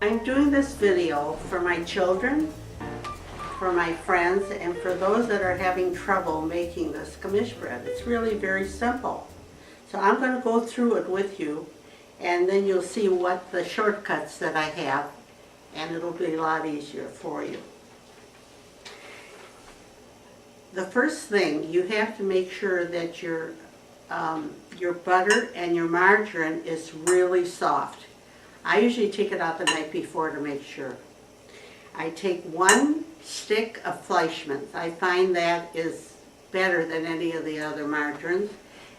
I'm doing this video for my children, for my friends, and for those that are having trouble making this Kamish bread. It's really very simple. So I'm going to go through it with you, and then you'll see what the shortcuts that I have, and it'll be a lot easier for you. The first thing, you have to make sure that your butter and your margarine is really soft. I usually take it out the night before to make sure. I take 1 stick of Fleischmann's. I find that is better than any of the other margarines.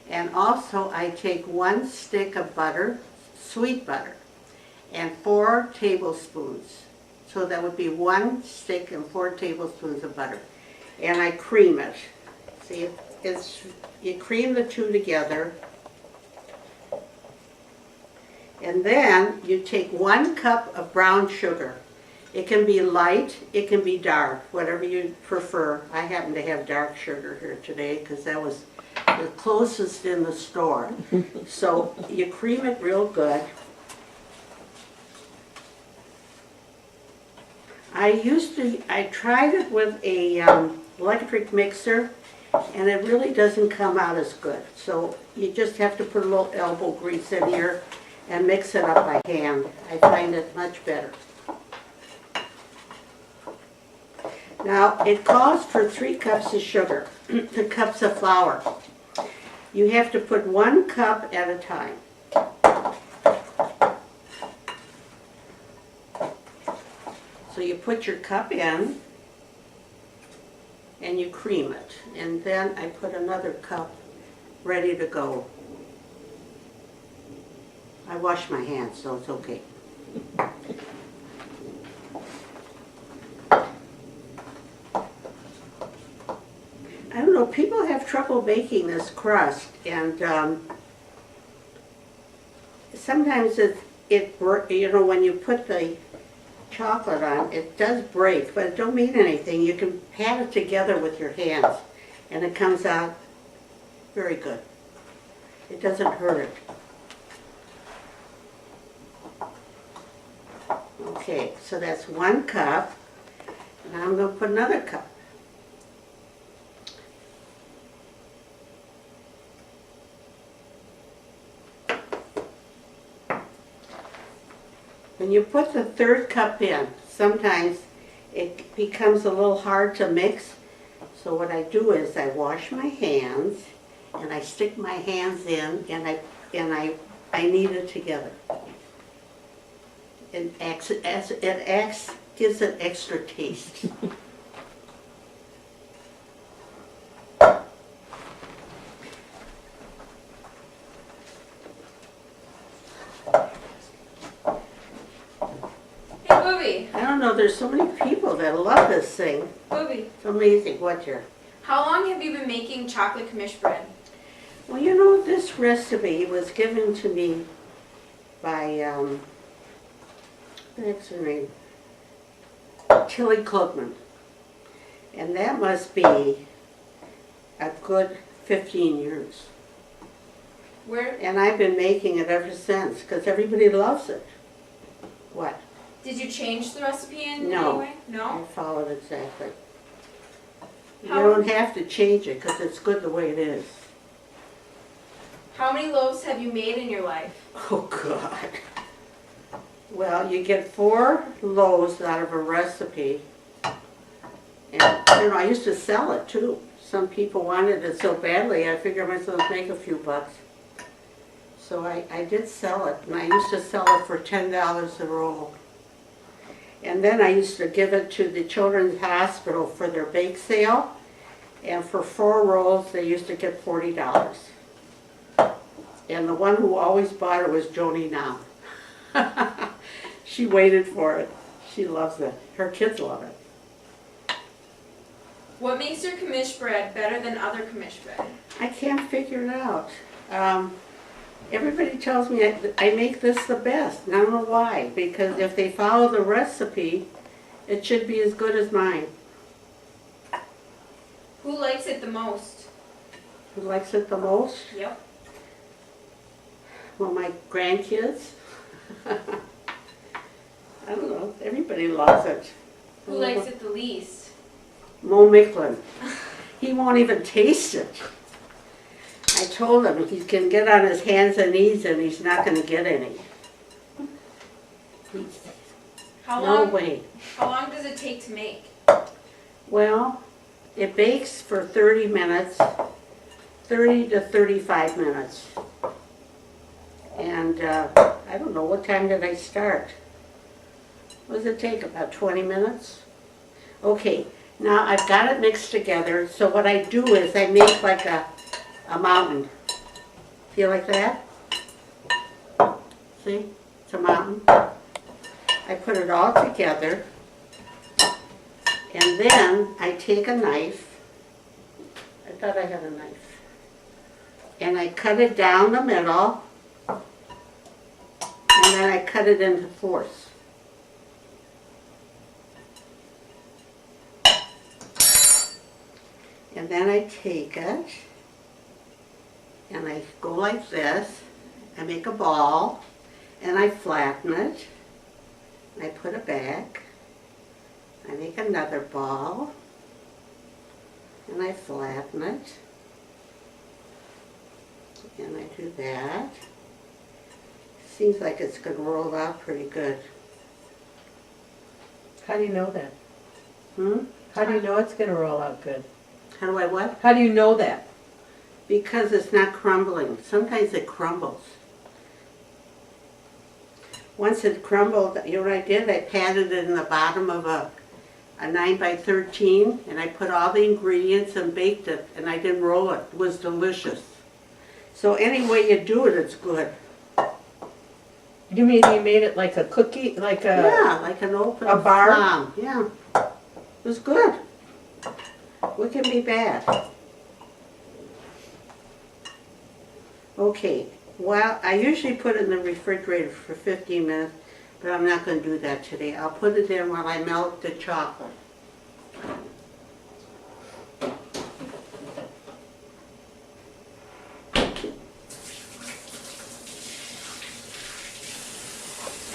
And also I take 1 stick of butter, sweet butter, and 4 tablespoons. So that would be 1 stick and 4 tablespoons of butter. And I cream it. See, you cream the two together. And then you take 1 cup of brown sugar. It can be light, it can be dark, whatever you prefer. I happen to have dark sugar here today because that was the closest in the store. So you cream it real good. I tried it with a electric mixer, and it really doesn't come out as good. So you just have to put a little elbow grease in here and mix it up by hand. I find it much better. Now, it calls for 3 cups of sugar, 2 cups of flour. You have to put 1 cup at a time. So you put your cup in, and you cream it. And then I put another cup ready to go. I wash my hands, so it's okay. I don't know, people have trouble making this crust, and sometimes you know, when you put the chocolate on, it does break, but it don't mean anything. You can pat it together with your hands, and it comes out very good. It doesn't hurt it. Okay, so that's 1 cup. Now I'm going to put another cup. When you put the 3rd cup in, sometimes it becomes a little hard to mix. So what I do is I wash my hands, and I stick my hands in, and I knead it together. It gives it extra taste. Bubbie. I don't know, there's so many people that love this thing. Bubbie. It's amazing. What, dear? How long have you been making chocolate Kamish bread? Well, you know, this recipe was given to me by, what's her name? Shirley Silberman. And that must be a good 15 years. Where And I've been making it ever since, because everybody loves it. What? did you change the recipe in No. any way? I No. followed exactly. You How- don't have to change it, because it's good the way it is. How many loaves have you made in your life? Oh, God. Well, you get 4 loaves out of a recipe. And, you know, I used to sell it, too. Some people wanted it so badly, I figured I might as well make a few bucks. So I did sell it, and I used to sell it for $10 a roll. And then I used to give it to the Children's Hospital for their bake sale. And for 4 rolls, they used to get $40. And the one who always bought it was Joni now. She waited for it. She loves it. Her kids love it. What makes your Kamish bread better than other Kamish bread? I can't figure it out. Everybody tells me I make this the best, and I don't know why. Because if they follow the recipe, it should be as good as mine. Who likes it the most? Who likes it the most? Yep. Well, my grandkids. I don't know, everybody loves it. Who likes it the least? Mo Micklin. He won't even taste it. I told him he can get on his hands and knees and he's not going to get any. How No long? way. How long does it take to make? Well, it bakes for 30 minutes, 30 to 35 minutes. And I don't know, what time did I start? What does it take, about 20 minutes? Okay, now I've got it mixed together, so what I do is I make like a mountain. Feel like that? See? It's a mountain. I put it all together, and then I take a knife. I thought I had a knife. And I cut it down the middle, and then I cut it into fourths. And then I take it, and I go like this. I make a ball, and I flatten it. I put it back. I make another ball, and I flatten it. And I do that. Seems like it's going to roll out pretty good. How do you know that? How do you know it's going to roll out good? How do I what? How do you know that? Because it's not crumbling. Sometimes it crumbles. Once it crumbled, you know what I did? I patted it in the bottom of a 9 by 13, and I put all the ingredients and baked it, and I didn't roll it. It was delicious. So any way you do it, it's good. You mean you made it like a cookie, like a... Yeah, like an open a bar? flan. Yeah, it was good. What can be bad? Okay, well, I usually put it in the refrigerator for 15 minutes, but I'm not going to do that today. I'll put it in while I melt the chocolate.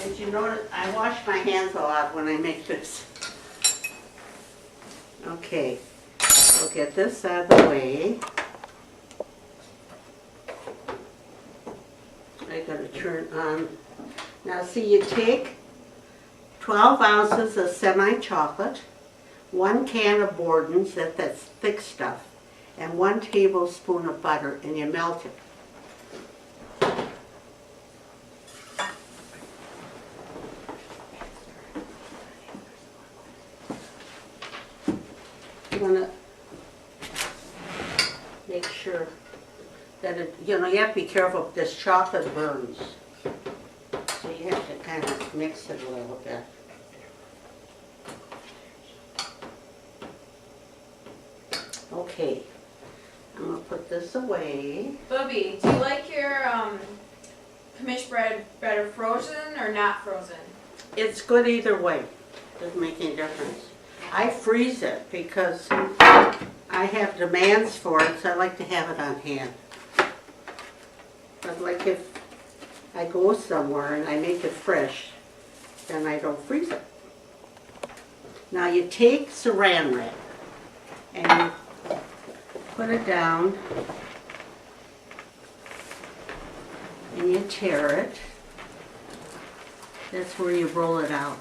As you notice, I wash my hands a lot when I make this. Okay, we'll get this out of the way. I gotta turn on. Now see, you take 12 ounces of semi-chocolate, 1 can of Borden's, that's thick stuff, and 1 tablespoon of butter, and you melt it. You wanna make sure that it, you know, you have to be careful if this chocolate burns. So you have to kind of mix it a little bit. Okay, I'm gonna put this away. Bubbie, do you like your Kamish bread better frozen or not frozen? It's good either way. Doesn't make any difference. I freeze it because I have demands for it, so I like to have it on hand. But like if I go somewhere and I make it fresh, then I don't freeze it. Now you take saran wrap and you put it down and you tear it. That's where you roll it out.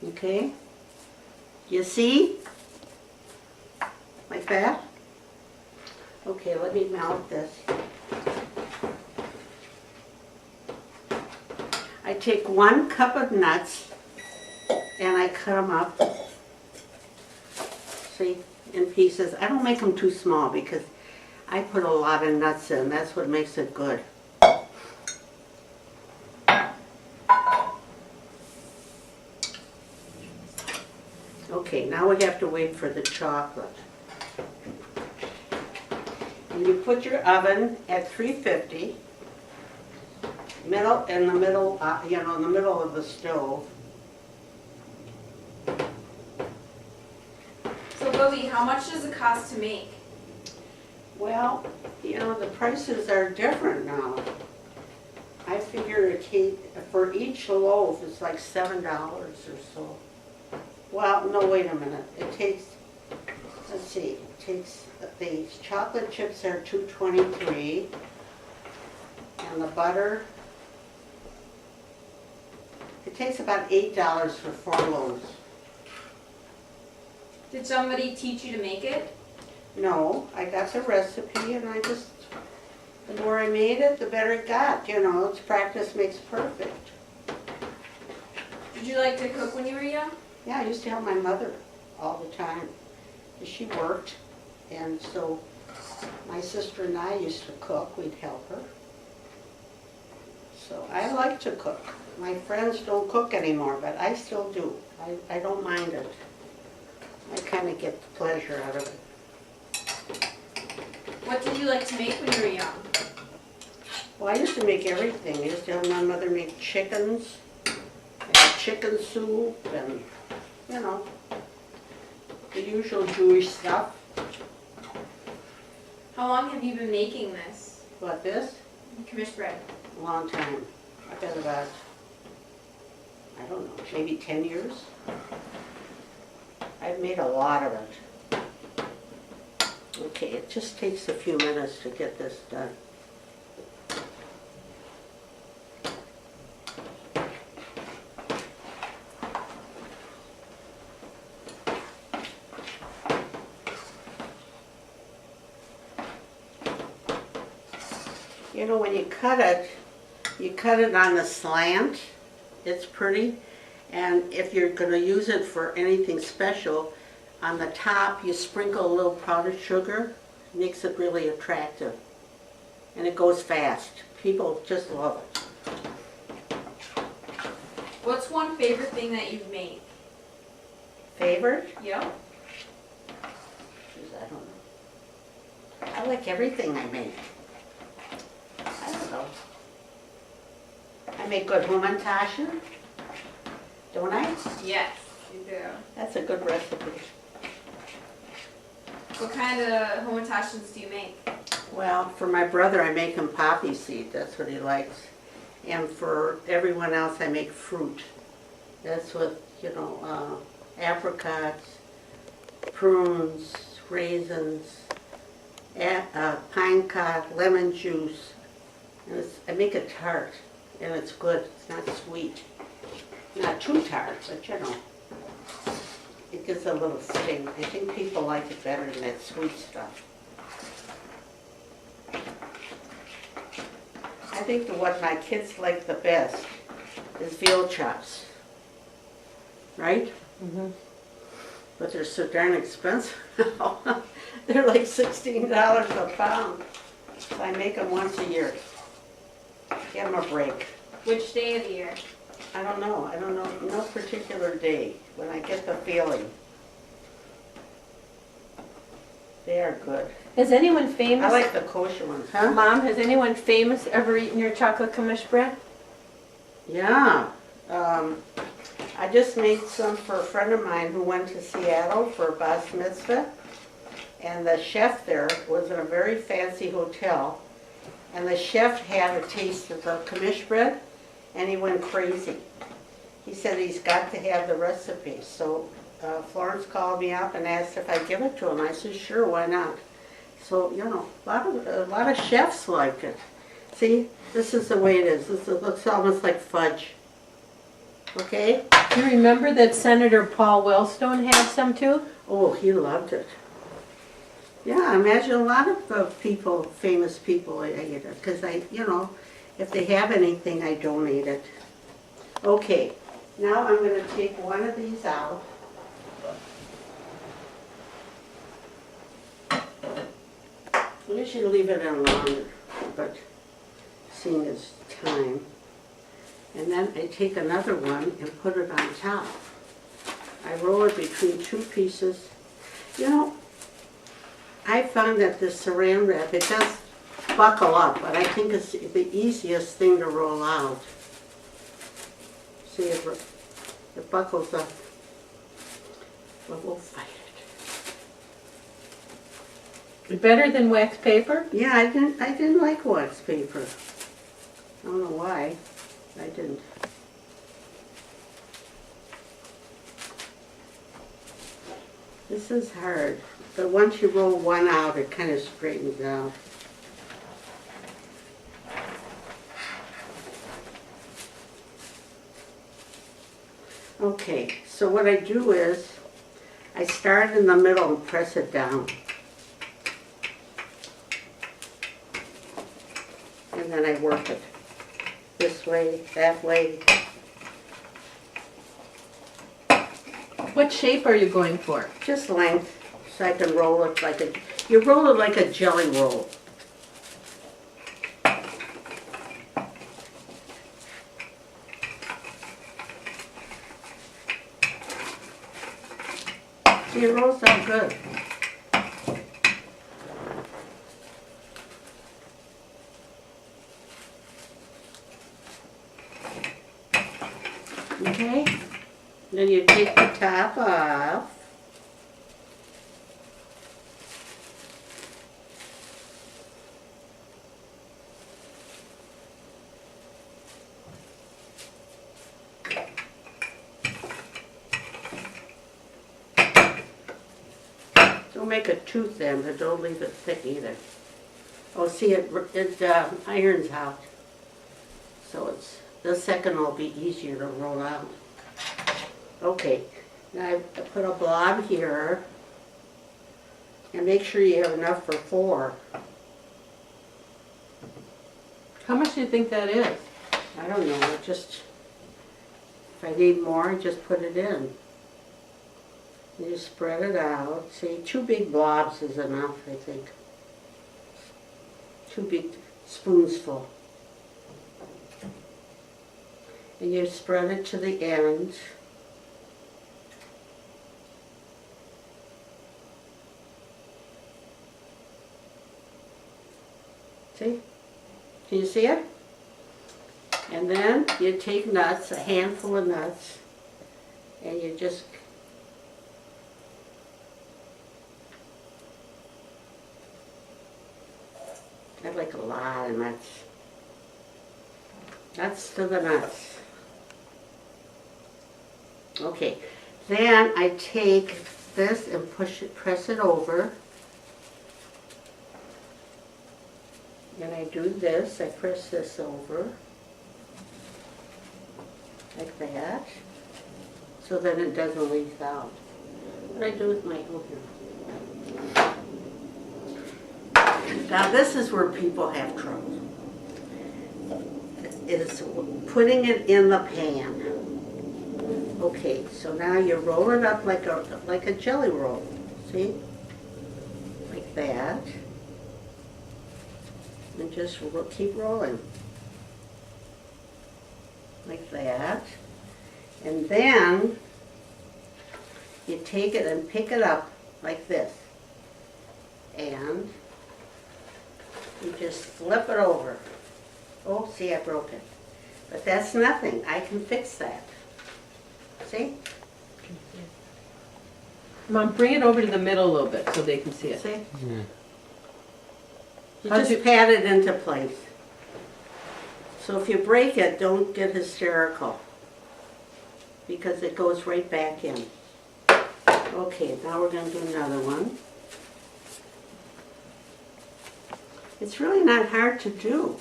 Okay? You see? Like that? Okay, let me melt this. I take 1 cup of nuts and I cut them up, see, in pieces. I don't make them too small because I put a lot of nuts in. That's what makes it good. Okay, now we have to wait for the chocolate. And you put your oven at 350, in the middle, in the middle of the stove. So Bubbie, how much does it cost to make? Well, the prices are different now. I figure for each loaf, it's like $7 or so. Well, no, wait a minute. It takes, let's see, the chocolate chips are $2.23, and the butter, it takes about $8 for 4 loaves. Did somebody teach you to make it? No, I got the recipe and the more I made it, the better it got. You know, it's practice makes perfect. Did you like to cook when you were young? Yeah, I used to help my mother all the time. She worked, and so my sister and I used to cook. We'd help her. So I like to cook. My friends don't cook anymore, but I still do. I don't mind it. I kind of get the pleasure out of it. What did you like to make when you were young? Well, I used to make everything. I used to help my mother make chickens, and chicken soup, and, you know, the usual Jewish stuff. How long have you been making this? What, this? Kamish bread. A long time. I've been about, I don't know, maybe 10 years. I've made a lot of it. Okay, it just takes a few minutes to get this done. You know, when you cut it on the slant. It's pretty. And if you're going to use it for anything special, on the top you sprinkle a little powdered sugar. It makes it really attractive. And it goes fast. People just love it. What's one favorite thing that you've made? Favorite? Yep. Jeez, I don't know. I like everything I make. I don't know. I make good Hummentaschen. Don't I? Yes, you do. That's a good recipe. What kind of Hummentaschens do you make? Well, for my brother, I make him poppy seed. That's what he likes. And for everyone else, I make fruit. That's what, you know, apricots, prunes, raisins, pine cod, lemon juice. And I make a tart, and it's good. It's not sweet. Not too tart, but you know, it gives a little sting. I think people like it better than that sweet stuff. I think what my kids like the best is veal chops, right? Mm-hmm. But they're so darn expensive now. They're like $16 a pound. So I make them once a year. Give them a break. Which day of the year? I don't know. No particular day when I get the feeling. They are good. Has anyone famous, I like the kosher ones, huh? Mom, has anyone famous ever eaten your chocolate Kamish bread? Yeah. I just made some for a friend of mine who went to Seattle for a Bas Mitzvah. And the chef there was in a very fancy hotel. And the chef had a taste of the Kamish bread, and he went crazy. He said he's got to have the recipe. So Florence called me up and asked if I'd give it to him. I said, sure, why not? So, you know, a lot of chefs like it. See, this is the way it is. It looks almost like fudge. Okay? Do you remember that Senator Paul Wellstone had some too? Oh, he loved it. Yeah, I imagine a lot of people, famous people, ate it. Because you know, if they have anything, I donate it. Okay, now I'm going to take one of these out. I usually leave it in longer, but seeing as time. And then I take another one and put it on top. I roll it between two pieces. You know, I found that the saran wrap, it does buckle up, but I think it's the easiest thing to roll out. See, it buckles up. But we'll fight it. Better than wax paper? Yeah, I didn't like wax paper. don't know why I didn't. This is hard, but once you roll one out, it kind of straightens out. Okay, so what I do is, I start in the middle and press it down. And then I work it this way, that way. What shape are you going for? Just length, so I can roll it like a, you roll it like a jelly roll. See, it rolls out good. Okay, then you take the top off. Don't make it too thin, but don't leave it thick either. Oh, see, it irons out. So it's, the second will be easier to roll out. Okay, now I put a blob here. And make sure you have enough for 4. How much do you think that is? I don't know, just, if I need more, I just put it in. You just spread it out. See, 2 big blobs is enough, I think. 2 big spoonsful. And you spread it to the ends. See? Can you see it? And then you take nuts, a handful of nuts, and you just I like a lot of nuts. Nuts to the nuts. Okay, then I take this and press it over. And I do this, I press this over, like that, so that it doesn't leak out. What do I do with my here? Now this is where people have trouble. Is putting it in the pan. Okay, so now you roll it up like a jelly roll. See? Like that. And just keep rolling. Like that. And then you take it and pick it up like this. And you just flip it over. Oh, see, I broke it. But that's nothing. I can fix that. See? Mom, bring it over to the middle a little bit so they can see it. See? Yeah. You How'd just you- pat it into place. So if you break it, don't get hysterical, because it goes right back in. Okay, now we're going to do another one. It's really not hard to do.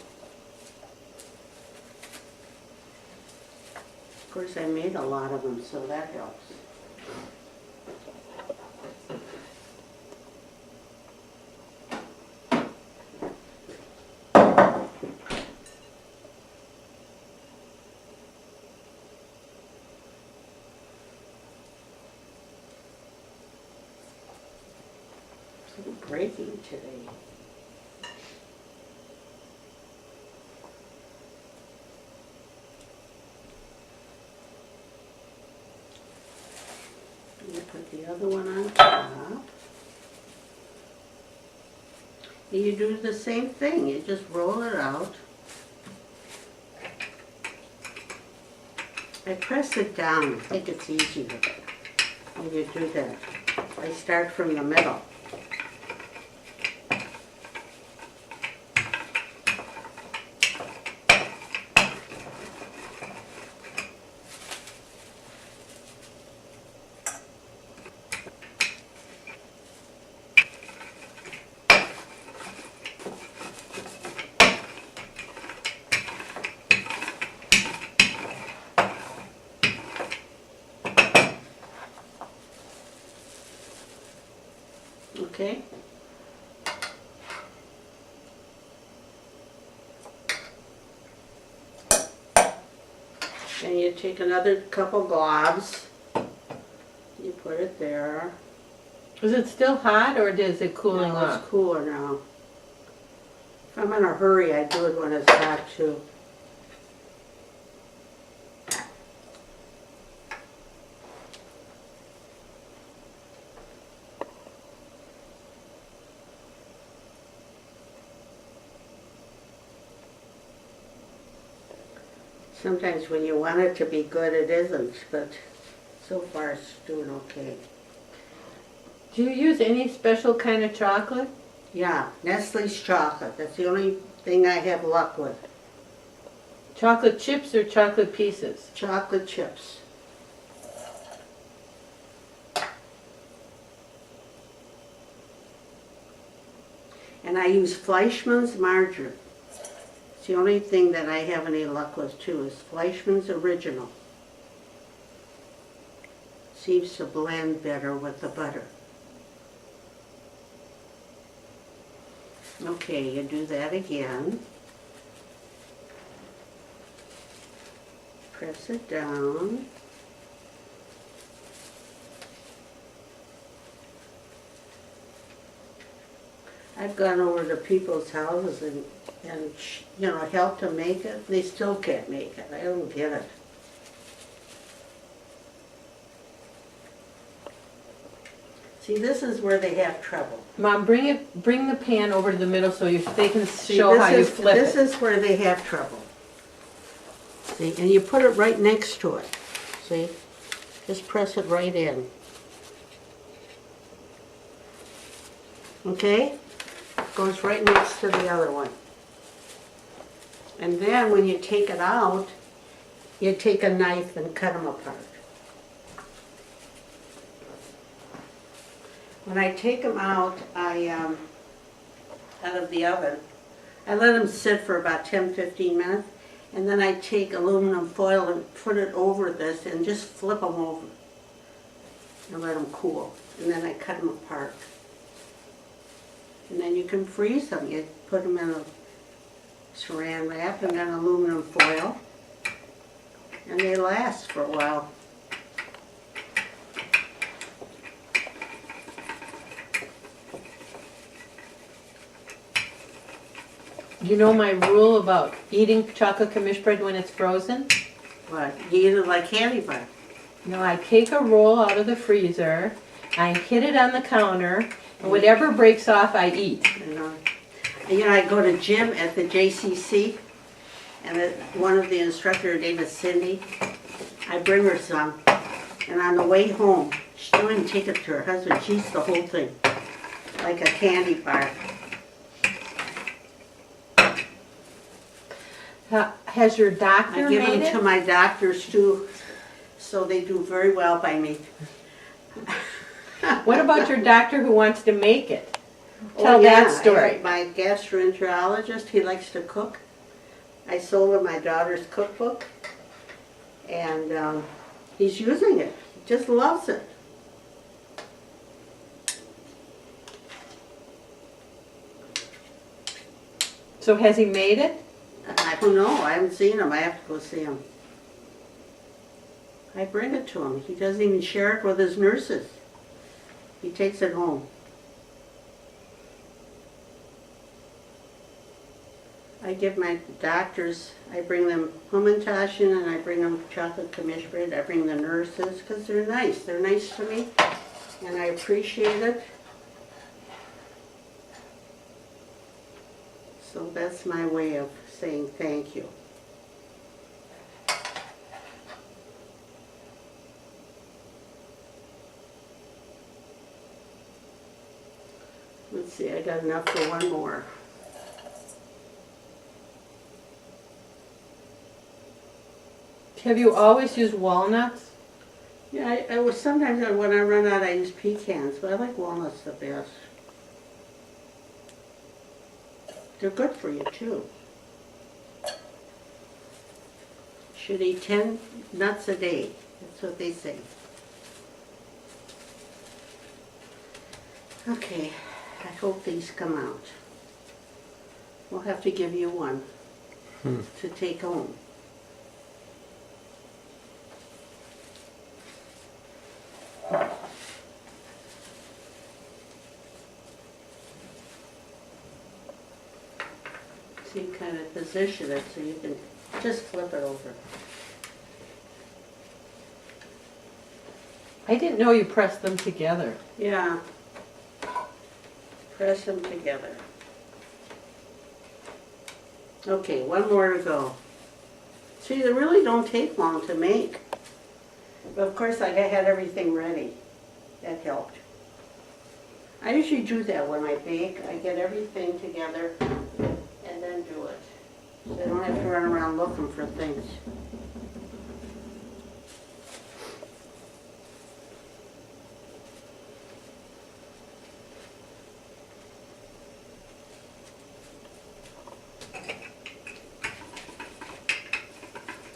Of course, I made a lot of them, so that helps. It's breaking today. You put the other one on top. And you do the same thing. You just roll it out. I press it down. I think it's easier when you do that. I start from the middle. Okay? And you take another couple globs, you put it there. Is it still hot or is it cooling No, off? it's cooler now. If I'm in a hurry, I do it when it's hot too. Sometimes when you want it to be good, it isn't, but so far it's doing okay. Do you use any special kind of chocolate? Yeah, Nestle's chocolate. That's the only thing I have luck with. Chocolate chips or chocolate pieces? Chocolate chips. And I use Fleischmann's margarine. It's the only thing that I have any luck with too, is Fleischmann's Original. Seems to blend better with the butter. Okay, you do that again. Press it down. I've gone over to people's houses and you know, helped them make it. They still can't make it. I don't get it. See, this is where they have trouble. Mom, bring the pan over to the middle so they can show how you flip This it. is where they have trouble. See, and you put it right next to it. See? Just press it right in. Okay? Goes right next to the other one. And then when you take it out, you take a knife and cut them apart. When I take them out, out of the oven, I let them sit for about 10-15 minutes, and then I take aluminum foil and put it over this and just flip them over and let them cool. And then I cut them apart. And then you can freeze them. You put them in a saran wrap and then aluminum foil, and they last for a while. You know my rule about eating chocolate Kamish bread when it's frozen? What? You eat it like candy bar. No, I take a roll out of the freezer, I hit it on the counter, and whatever breaks off, I eat. You know, I go to gym at the JCC, and one of the instructors, her name is Cindy. I bring her some, and on the way home, she don't even take it to her husband. She eats the whole thing, like a candy bar. Has your I doctor give made them to it? my doctors too, so they do very well by me. What about your doctor who wants to make it? Tell that story. My gastroenterologist, he likes to cook. I sold him my daughter's cookbook, and he's using it. He just loves it. So has he made it? I don't know. I haven't seen him. I have to go see him. I bring it to him. He doesn't even share it with his nurses. He takes it home. I give my doctors, I bring them Hummentaschen and I bring them chocolate Kamish bread. I bring the nurses because they're nice. They're nice to me and I appreciate it. So that's my way of saying thank you. Let's see, I got enough for one more. Have you always used walnuts? Yeah, I was sometimes when I run out I use pecans, but I like walnuts the best. They're good for you too. Should eat 10 nuts a day. That's what they say. Okay, I hope these come out. We'll have to give you one to take home. So you kind of position it so you can just flip it over. I didn't know you pressed them together. Yeah. Press them together. Okay, one more to go. See, they really don't take long to make. But of course, like I had everything ready. That helped. I usually do that when I bake. I get everything together and then do it. So I don't have to run around looking for things.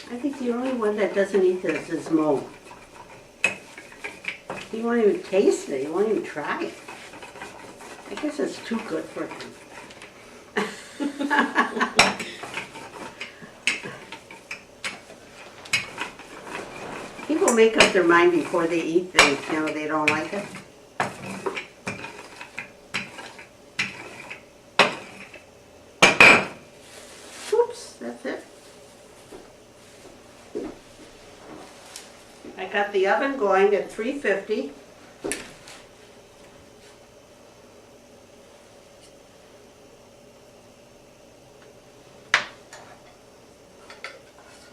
I think the only one that doesn't eat this is Mo. He won't even taste it. He won't even try it. I guess it's too good for him. People make up their mind before they eat things, you know, they don't like it. Oops, that's it. I got the oven going at 350.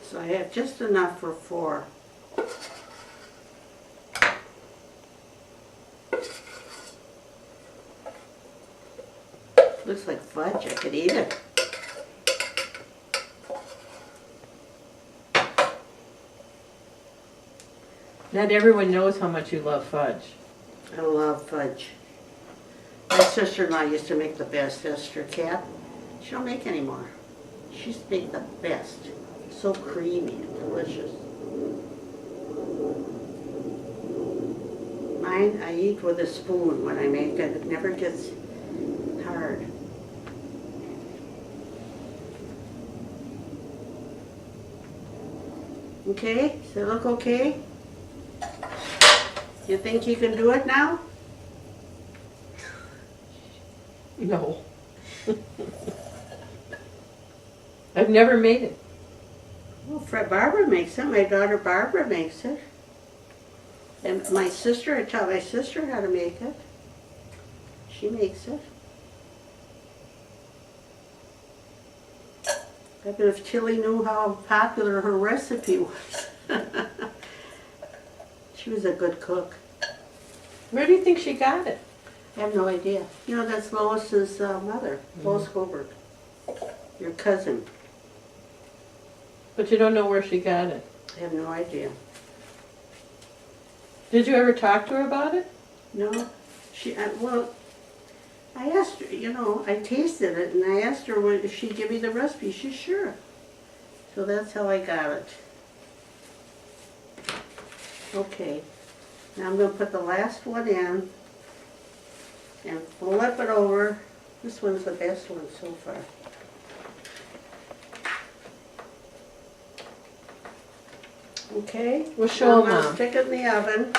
So I have just enough for 4. Looks like fudge, I could eat it. Not everyone knows how much you love fudge. I love fudge. My sister-in-law used to make the best, Esther Cat. She don't make anymore. She used to make the best. So creamy and delicious. Mine, I eat with a spoon when I make it. It never gets hard. Okay, does it look okay? You think you can do it now? No. I've never made it. Well, Barbara makes it. My daughter Barbara makes it. And my sister, I taught my sister how to make it. She makes it. I bet if Tilly knew how popular her recipe was. She was a good cook. Where do you think she got it? I have no idea. You know, that's Lois's mother, Lois Goldberg, your cousin. But you don't know where she got it. I have no idea. Did you ever talk to her about it? No, well, I asked her, you know, I tasted it and I asked her if she'd give me the recipe. She's sure. So that's how I got it. Okay, now I'm going to put the last one in and flip it over. This one's the best one so far. Okay, Well, show I'm going to Mom. stick it in the oven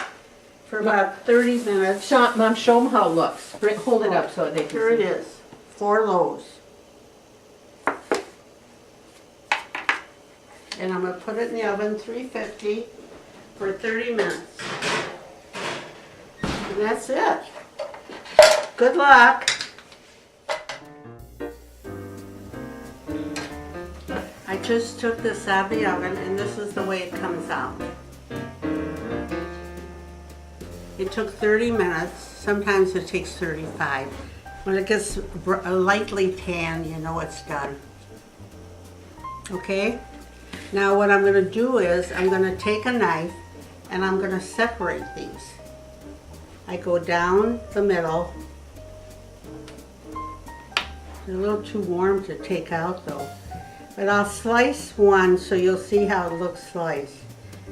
for about 30 minutes. Mom, show them how it looks. Hold it up so they can see. Here it is, 4 loaves. And I'm going to put it in the oven, 350, for 30 minutes. And that's it. Good luck. I just took this out of the oven and this is the way it comes out. It took 30 minutes. Sometimes it takes 35. When it gets lightly tan, you know it's done. Okay? Now what I'm going to do is I'm going to take a knife and I'm going to separate these. I go down the middle. They're a little too warm to take out though. But I'll slice one so you'll see how it looks sliced.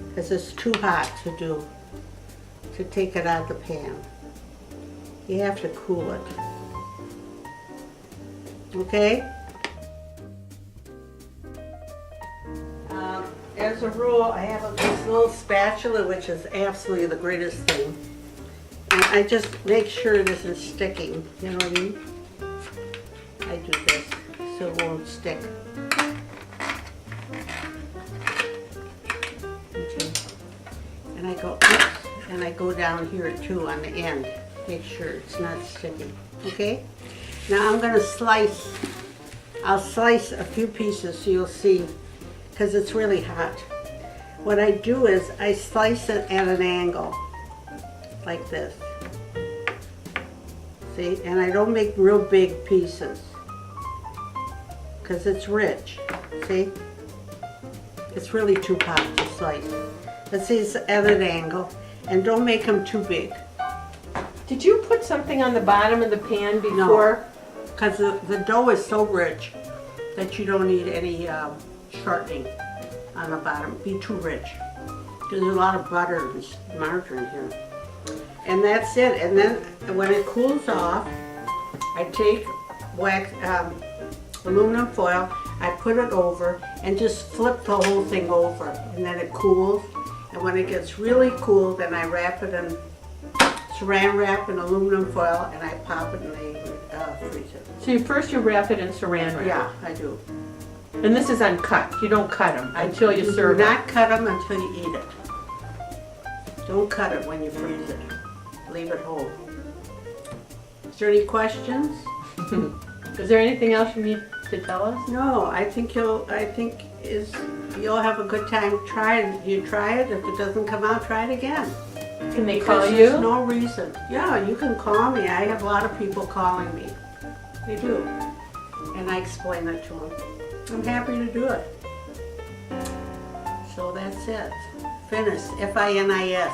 Because it's too hot to take it out of the pan. You have to cool it. Okay? As a rule, I have this little spatula, which is absolutely the greatest thing. And I just make sure this is sticking, you know what I mean? I do this so it won't stick. Okay. And I go up, and I go down here too on the end. Make sure it's not sticking, okay? Now I'm gonna slice. I'll slice a few pieces so you'll see, because it's really hot. What I do is I slice it at an angle, like this. See, and I don't make real big pieces, because it's rich, see? It's really too hot to slice. But see, it's at an angle, and don't make them too big. Did you put something on the bottom of the pan before? Because the dough is so rich that you don't need any shortening on the bottom. Be too rich. There's a lot of butter and margarine here. And that's it. And then when it cools off, I take aluminum foil, I put it over and just flip the whole thing over. And then it cools. And when it gets really cool, then I wrap it in saran wrap and aluminum foil, and I pop it in the freezer. So first you wrap it in saran wrap. Yeah, I do. And this is uncut. You don't cut them until you Do serve it. not cut them until you eat it. Don't cut it when you freeze it. Leave it whole. Is there any questions? Is there anything else you need to tell us? No, I think you'll have a good time trying. You try it. If it doesn't come out, try it again. Can they call Because you? there's no reason. Yeah, you can call me. I have a lot of people calling me. They do. And I explain it to them. I'm happy to do it. So that's it. Finis, F-I-N-I-S.